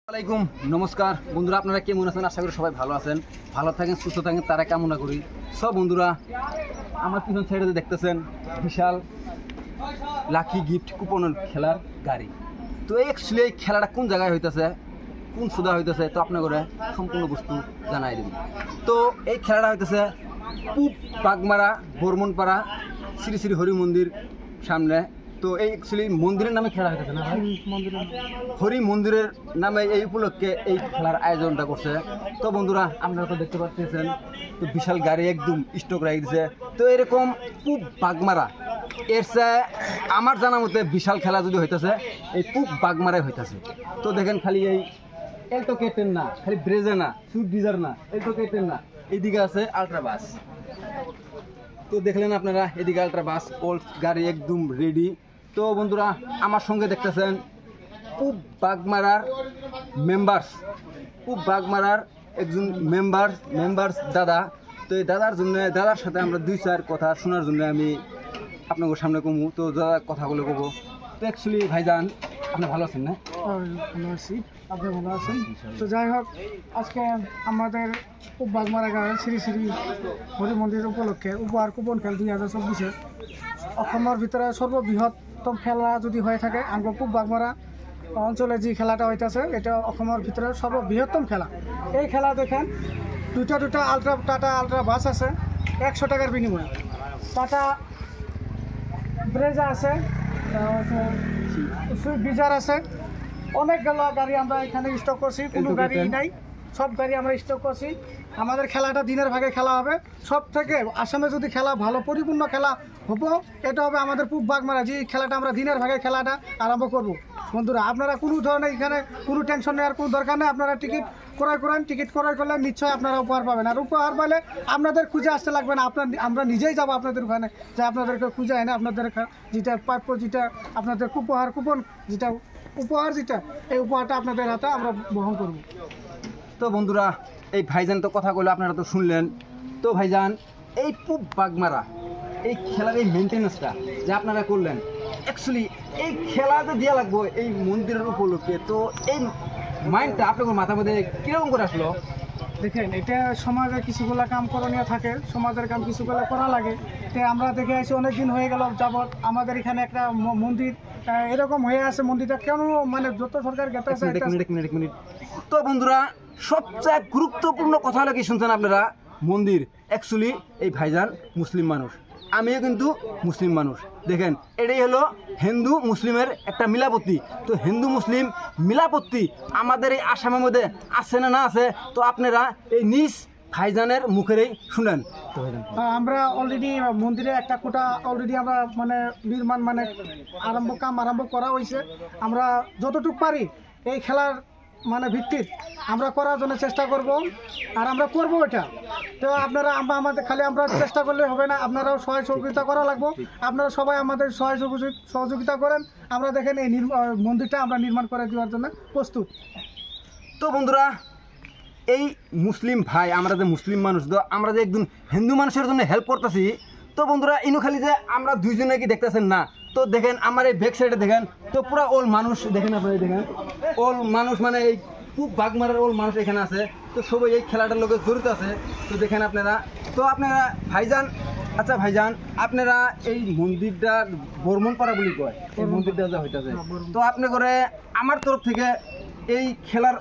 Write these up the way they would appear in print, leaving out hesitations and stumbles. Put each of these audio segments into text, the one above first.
আসসালামাইকুম নমস্কার বন্ধুরা, আপনারা কেমন আছেন? আশা করি সবাই ভালো আছেন, ভালো থাকেন, সুস্থ থাকেন, তারা কামনা করি। সব বন্ধুরা, আমার পিছন সাইডে দেখতেছেন বিশাল লাকি গিফট কুপনের খেলার গাড়ি। তো অ্যাকচুয়ালি এই খেলাটা কোন জায়গায় হইতেছে, কোন সুদা হইতেছে, তো আপনার করে সম্পূর্ণ বস্তু জানাই দেব। তো এই খেলাটা হইতেছে পূব বাগমারা বর্মনপাড়া শ্রী শ্রী হরি মন্দির সামনে। তো এই অ্যাকচুয়ালি মন্দিরের নামে খেলা হইতেছে না, হরি মন্দিরের নামে এই উপলক্ষে এই খেলার আয়োজনটা করছে। তো বন্ধুরা, আপনারা তো দেখতে পাচ্ছেন, তো বিশাল গাড়ি একদম স্টক রাখি দিছে। তো এরকম পূব বাগমারা এর চেয়ে আমার জানা মতে বিশাল খেলা যদি হইতেছে এই পূব বাগমারায় হইতেছে। তো দেখেন, খালি এই এলটো কেটেন না, খালি ব্রেজে না, সুইফট ডিজার না, এলটো কেটেন না, এইদিকে আছে আলট্রা বাস। তো দেখলেন আপনারা, এদিকে আলট্রা বাস ওল্ড গাড়ি একদম রেডি। তো বন্ধুরা, আমার সঙ্গে দেখতেছেন পূব বাগমারার মেম্বার্স, পূব বাগমারার একজন মেম্বার্স দাদা। তো এই দাদার সাথে আমরা দুই চার কথা শোনার জন্য আমি আপনাদের সামনে কমু। তো দাদা কথাগুলো কব। তো অ্যাকচুয়ালি ভাইজান, আপনি ভালো আছেন না? ভালো আছি, আপনি ভালো আছেন? তো যাই হোক, আজকে আমাদের পূব বাগমারা গাঁয়ের শ্রী শ্রী হরি মন্দির উপলক্ষে উপহার কুপন খেল 2024 অসমের ভিতরে সর্ববৃহত্তম খেলা যদি হয়ে থাকে আমরা পূব বাগমারা অঞ্চলে যে খেলাটা হইতেছে, এটা অসমের ভিতরে সর্ববৃহত্তম খেলা। এই খেলা দেখেন, দুটা টাটা আলট্রা বাস আছে 100 টাকার বিনিময়ে, টাটা ব্রেজা আছে, সুইফট ডিজার আছে, অনেকগুলো গাড়ি আমরা এখানে স্টক করছি। কোনো গাড়ি নাই, সব গাড়ি আমরা স্টক করছি। আমাদের খেলাটা দিনের ভাগে খেলা হবে। সব থেকে আসামে যদি খেলা ভালো পরিপূর্ণ খেলা হবো, এটা হবে আমাদের পূব বাগমারা। যে খেলাটা আমরা দিনের ভাগে খেলাটা আরম্ভ করব। বন্ধুরা, আপনারা কোনো ধরনের এখানে কোনো টেনশন নেওয়ার কোনো দরকার নেই। আপনারা টিকিট ক্রয় করেন, টিকিট ক্রয় করলে নিশ্চয়ই আপনারা উপহার পাবেন। আর উপহার পেলে আপনাদের খুঁজে আসতে লাগবে না, আমরা নিজেই যাবো আপনাদের ওখানে, যে আপনাদেরকে খুঁজে এনে আপনাদের যেটা প্রাপ্য, যেটা আপনাদের কুপন যেটা উপহার, যেটা এই উপহারটা আপনাদের হাতে আমরা বহন করব। তো বন্ধুরা, এই ভাইজান তো কথা বলে আপনারা তো শুনলেন। তো ভাইজান, এই পূব বাগমারা এই খেলার এই মেনটেন্যান্সটা যে আপনারা করলেন, অ্যাকচুয়ালি এই খেলা যে দেওয়া লাগবো এই মন্দিরের উপলক্ষে, তো এই মাইন্ডটা আপনার মাথার মধ্যে কীরকম করে আসলো? দেখেন, এটা সমাজে কিছুগুলো কাম করণীয় থাকে, সমাজের কাম কিছুগুলো করা লাগে। তো আমরা দেখে আসি অনেক দিন হয়ে গেল যাবৎ আমাদের এখানে একটা মন্দির এরকম হয়ে আছে। মন্দিরটা কেন মানে যত সরকার গেতে আছে। এক মিনিট। তো বন্ধুরা, সবচেয়ে গুরুত্বপূর্ণ কথা হলো কি শুনছেন আপনারা, মন্দির অ্যাকচুয়ালি এই ভাইজান মুসলিম মানুষ, আমিও কিন্তু মুসলিম মানুষ। দেখেন, এটাই হলো হিন্দু মুসলিমের একটা মিলাপত্তি। তো হিন্দু মুসলিম মিলাপত্তি আমাদের এই আসামের মধ্যে আছে না না আছে, তো আপনারা এই নিজ ভাইজানের মুখেরই শুনেন। আমরা অলরেডি মন্দিরে একটা কোটা অলরেডি আমরা নির্মাণ আরম্ভ করা হয়েছে। আমরা যতটুকু পারি এই খেলার ভিত্তিত আমরা করার জন্য চেষ্টা করব, আর আমরা করবো এটা। তো আপনারা আমাদের খালি আমরা চেষ্টা করলে হবে না, আপনারাও সহযোগিতা করা লাগবো। আপনারা সবাই আমাদের সহযোগিতা করেন। আমরা দেখেন এই মন্দিরটা আমরা নির্মাণ করে দেওয়ার জন্য প্রস্তুত। তো বন্ধুরা, এই মুসলিম ভাই, আমরা যে মুসলিম মানুষ, তো আমরা যে একজন হিন্দু মানুষের জন্য হেল্প করতেছি। তো বন্ধুরা, ইনু খালি যে আমরা দুইজনে কি দেখতেছেন না, তো দেখেন আমার এই ব্যাক সাইডে দেখেন, তো পুরো ওল মানুষ দেখেন, আপনারা দেখেন ওল মানুষ, এই পূব বাগমারার ওল মানুষ এখানে আছে। তো সবাই এই খেলাটার লোকে জড়িত আছে। তো দেখেন আপনারা, তো আপনারা ভাইজান, আচ্ছা ভাইজান, আপনারা এই মন্দিরটা বর্মনপাড়া বলি কয়, এই মন্দিরটা যা হইতেছে, তো আপনি করে আমার তরফ থেকে এই খেলার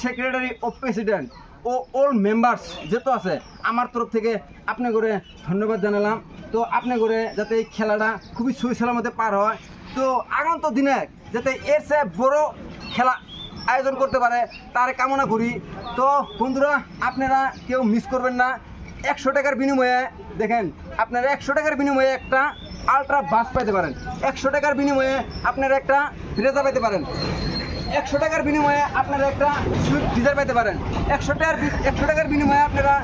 সেক্রেটারি অফ প্রেসিডেন্ট ও অল মেম্বার্স যেত আছে, আমার তরফ থেকে আপনি করে ধন্যবাদ জানালাম। তো আপনি করে যাতে এই খেলাটা খুবই সুশালার মধ্যে পার হয়, তো আগন্ত দিনে যাতে এর চেয়ে বড় খেলা আয়োজন করতে পারে তার কামনা করি। তো বন্ধুরা, আপনারা কেউ মিস করবেন না। 100 টাকার বিনিময়ে দেখেন, আপনারা 100 টাকার বিনিময়ে একটা আলট্রা বাস পাইতে পারেন, 100 টাকার বিনিময়ে আপনারা একটা ব্রেজা পাইতে পারেন, 100 টাকার বিনিময়ে আপনারা একটা সুইফট ডিজার পেতে পারেন, 100 টাকার বিনিময়ে আপনারা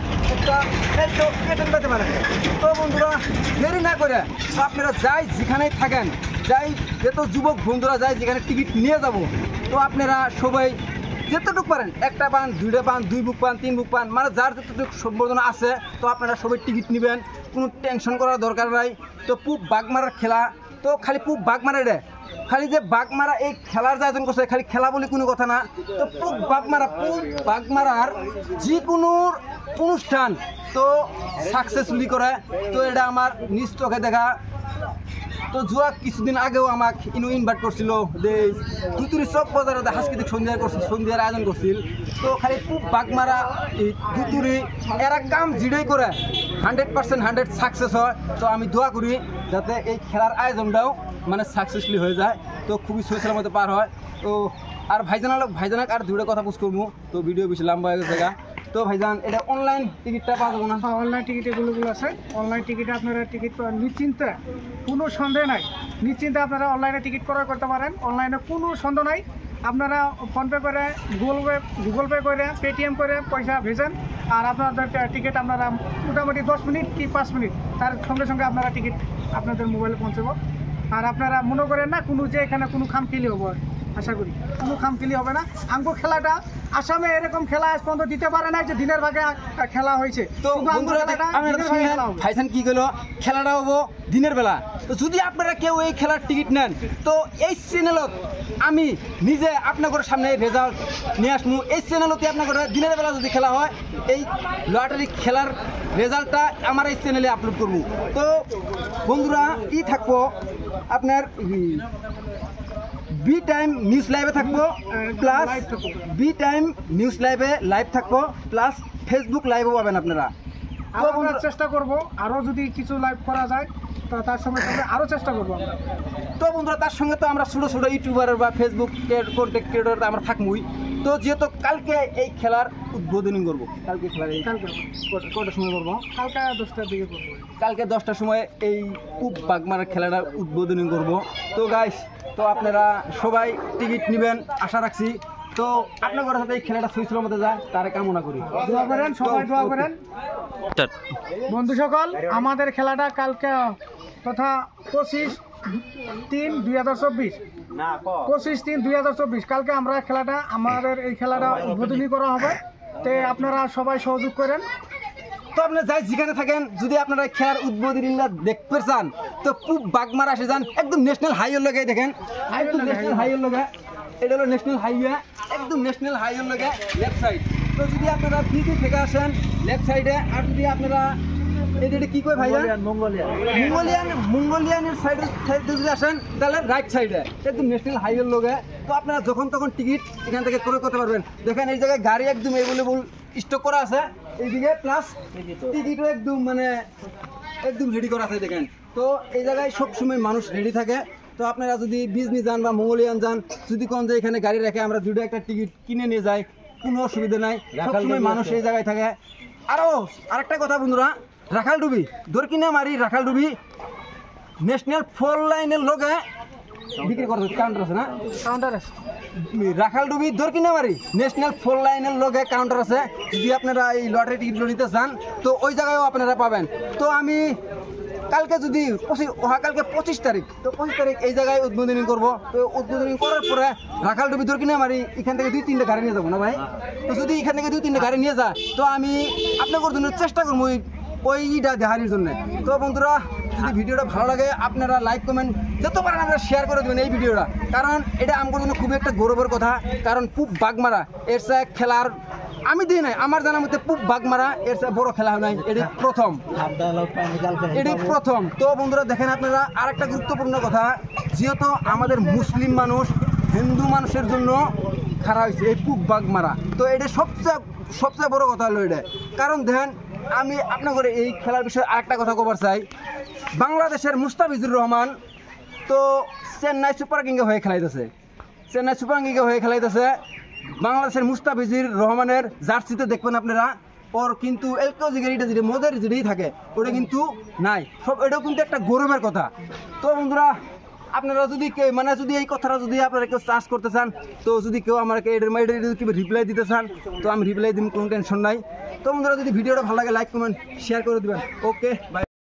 একটা পেটেন্ট পেতে পারেন। তো বন্ধুরা, দেরি না করে আপনারা যাই যেখানেই থাকেন, যাই যত যুবক বন্ধুরা যাই যেখানে টিকিট নিয়ে যাব, তো আপনারা সবাই যতটুকু পারেন, একটা পান, দুইটা পান, 2 বুক পান, 3 বুক পান, যার যতটুকু সম্বোধনা আছে, তো আপনারা সবাই টিকিট নেবেন, কোনো টেনশন করার দরকার নাই। তো পূব বাগমারার খেলা, তো খালি পূব বাগমারা রে খালি যে বাগমারা এই খেলার যে আয়োজন করছে খালি খেলা বলে কোনো কথা না, তো বাগমারার যে কোনো অনুষ্ঠান তো সাকসেসফুলি করে, তো এটা আমার নিজ চোখে দেখা। তো জুয়া কিছুদিন আগেও আমাকে ইনভাইট করছিল যে দুতুরি চক বাজারে সাংস্কৃতিক সন্ধ্যার আয়োজন করছিল। তো খালি বাগমারা এই দুতুরি এরা কাম জিডেই করে 100% 100 সাকসেস হয়। তো আমি দোয়া করি যাতে এই খেলার আয়োজনটাও মানে সাকসেসফুলি হয়ে যায়, তো খুবই সহিসালার মধ্যে পার হয়। তো আর ভাইজানাক আর দুটো কথা পুষ করবো, তো ভিডিও বেশি লম্বা হয়ে গেছে। তো ভাইজান এটা অনলাইন টিকিটটা পাওয়া যাবো না? অনলাইন টিকিট এগুলো আছে, অনলাইন টিকিটে আপনারা টিকিট নিশ্চিন্তে, কোনো সন্দেহ নাই, নিশ্চিন্তে আপনারা অনলাইনে টিকিট ক্রয় করতে পারেন। অনলাইনে কোনো সন্দেহ নাই, আপনারা ফোনপে করে, গুগল পে করে, পেটিএম করে পয়সা ভেজেন, আর আপনাদের টিকিট আপনারা মোটামুটি 10 মিনিট কি 5 মিনিট তার সঙ্গে সঙ্গে আপনারা টিকিট আপনাদের মোবাইলে পৌঁছাবো। আর আপনারা মনে করেন না কোনো যে এখানে কোনো খামখেলি হবো, আশা করি কোনো খামখেলি হবে না। আঙ্গো খেলাটা আসামে এরকম খেলা আজ পর্যন্ত দিতে পারে না যে দিনের ভাগে খেলা হয়েছে। তো ভাইজান কি গেল খেলাটা হবো দিনের বেলা। তো যদি আপনারা কেউ এই খেলার টিকিট নেন তো এই চ্যানেলত আমি নিজে আপনাদের সামনে রেজাল্ট নিয়ে আসবো। এই চ্যানেলতে আপনাদের দিনের বেলা যদি খেলা হয় এই লটারি খেলার রেজাল্টটা আমার এই চ্যানেলে আপলোড করবো। তো বন্ধুরা কি থাকবো আপনার বি টাইম নিউজ লাইভে থাকবো, প্লাস বি টাইম নিউজ লাইভে লাইভ থাকবো, প্লাস ফেসবুক লাইভও পাবেন আপনারা। আমরা চেষ্টা করব আরও যদি কিছু লাইভ করা যায় তো তার সঙ্গে সঙ্গে আরও চেষ্টা করবো আমরা। তো বন্ধুরা তার সঙ্গে তো আমরা ছোটো ছোটো ইউটিউবার বা ফেসবুকের কন্টেন্ট ক্রিয়েটর আমরা থাকবোই। তো যেহেতু কালকে এই খেলার উদ্বোধনী করবো, কালকে খেলার এই কটার সময় করবো? কালকে 10টার দিকে করবো। কালকে 10টার সময় এই বাগমারার খেলাটা উদ্বোধনী করব। তো গাইস, তো আপনারা সবাই টিকিট নেবেন আশা রাখছি। তো আপনাদের সাথে এই খেলাটা সুইচের মধ্যে যায় তারা কামনা করি, দোয়া করেন, সবাই দোয়া করেন। বন্ধু সকল, আমাদের খেলাটা কালকে তথা 25/3/2024 25/3/2024 কালকে আমরা খেলাটা আমাদের এই খেলাটা উদ্বোধনী করা হবে। তো আপনারা সবাই সহযোগ করেন। তো আপনারা যাই যেখানে থাকেন যদি আপনারা খেলার উদ্বোধনী দেখতে চান তো বাগমারা আসে যান, একদম ন্যাশনাল হাইওয়ে লগে দেখেন, ন্যাশনাল হাইওয়ে লগে, এটা হলো ন্যাশনাল হাইওয়ে, একদম ন্যাশনাল হাইওয়ে লগে লেফট সাইড। তো যদি আপনারা বিপি থেকে আসেন লেফট সাইডে, আর যদি আপনারা এটা কি কয় ভাই মঙ্গোলিয়ানের সাইডে যদি আসেন তাহলে রাইট সাইডে, একদম ন্যাশনাল হাইওয়ে লগে। তো আপনারা যখন তখন টিকিট এখান থেকে ক্রয় করতে পারবেন। দেখেন এই জায়গায় গাড়ি একদম অ্যাভেলেবল স্টক করা আছে এইদিকে, প্লাস টিকিটও একদম মানে একদম রেডি করা আছে দেখেন। তো এই জায়গায় সবসময় মানুষ রেডি থাকে। তো আপনারা যদি বিজনি যান বা মঙ্গোলিয়ান যান, যদি কোন যে এখানে গাড়ি রেখে আমরা দুটো একটা টিকিট কিনে নিয়ে যাই, কোনো অসুবিধা নাই, সবসময় মানুষ এই জায়গায় থাকে। আরেকটা কথা বন্ধুরা, রাখালডুবি দরকিনা মারি রাখালডুবি ন্যাশনাল 4 লাইনের লগে বিক্রি করতে কাউন্টার আছে না? কাউন্টার আছে রাখালডুবি দরকিনা মারি ন্যাশনাল 4 লাইনের লগে কাউন্টার আছে। যদি আপনারা এই লটারি টিকিট নিতে চান তো ওই জায়গায়ও আপনারা পাবেন। তো আমি কালকে যদি কালকে 25 তারিখ, তো 25 তারিখ এই জায়গায় উদ্বোধনী করবো। তো উদ্বোধনী করার পরে রাখালডুবি দরকিনা মারি এখান থেকে 2-3টা গাড়ি নিয়ে যাবো না ভাই? তো যদি এখান থেকে 2-3টা গাড়ি নিয়ে যায় তো আমি আপনাদের জন্য চেষ্টা করবো ওইটা দেখানোর জন্য। তো বন্ধুরা যদি ভিডিওটা ভালো লাগে আপনারা লাইক কমেন্ট যত পারেন আপনারা শেয়ার করে দেবেন এই ভিডিওটা, কারণ এটা আমার জন্য খুবই একটা গৌরবের কথা। কারণ বাগমারা এর চেয়ে খেলার আমি দিই নাই, আমার জানার মধ্যে বাগমারা এর চেয়ে বড় খেলা নাই, এটি প্রথম। তো বন্ধুরা দেখেন আপনারা আরেকটা গুরুত্বপূর্ণ কথা, যেহেতু আমাদের মুসলিম মানুষ হিন্দু মানুষের জন্য খারাপ হয়েছে এই বাগমারা, তো এটা সবচেয়ে বড় কথা হলো এটা। কারণ দেখেন আমি আপনাদের এই খেলার বিষয়ে আরেকটা কথা কবার চাই। বাংলাদেশের মুস্তাফিজুর রহমান তো চেন্নাই সুপার কিংয়ে হয়ে খেলাইতেছে, বাংলাদেশের মুস্তাফিজুর রহমানের জার্সিতে দেখবেন আপনারা ওর কিন্তু যেটা মোদের যেটাই থাকে ওটা কিন্তু নাই, এটাও কিন্তু একটা গৌরবের কথা। তো বন্ধুরা আপনারা যদি যদি এই কথাটা যদি আপনারা কেউ চার্জ করতে চান, তো যদি কেউ আমাকে রিপ্লাই দিতে চান তো আমি রিপ্লাই দিন, কোনো টেনশন নাই। তো বন্ধুরা যদি ভিডিওটা ভালো লাগে লাইক কমেন্ট শেয়ার করে দেবেন। Okay bye.